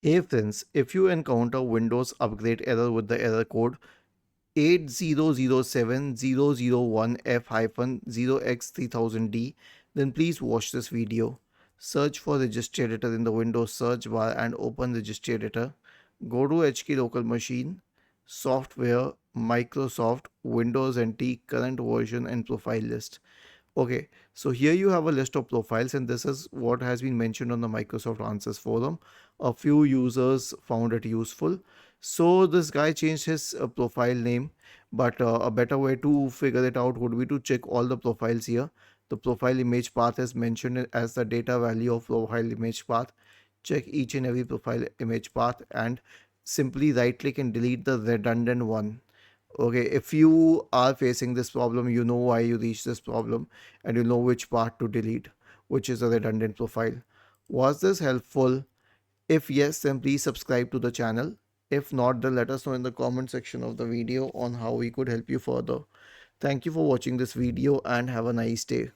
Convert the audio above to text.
Hey friends, if you encounter Windows upgrade error with the error code 8007001F-0x3000D, then please watch this video. Search for Registry Editor in the Windows search bar and open Registry Editor. Go to HK Local Machine, Software, Microsoft, Windows NT, current version and profile list. Okay, so here you have a list of profiles, and this is what has been mentioned on the Microsoft Answers forum. A few users found it useful. So this guy changed his profile name, but a better way to figure it out would be to check all the profiles here. The profile image path is mentioned as the data value of profile image path. Check each and every profile image path and simply right click and delete the redundant one. Okay, if you are facing this problem, you know why you reached this problem and you know which part to delete, which is a redundant profile. Was this helpful? If yes, then please subscribe to the channel. If not, then let us know in the comment section of the video on how we could help you further. Thank you for watching this video and have a nice day.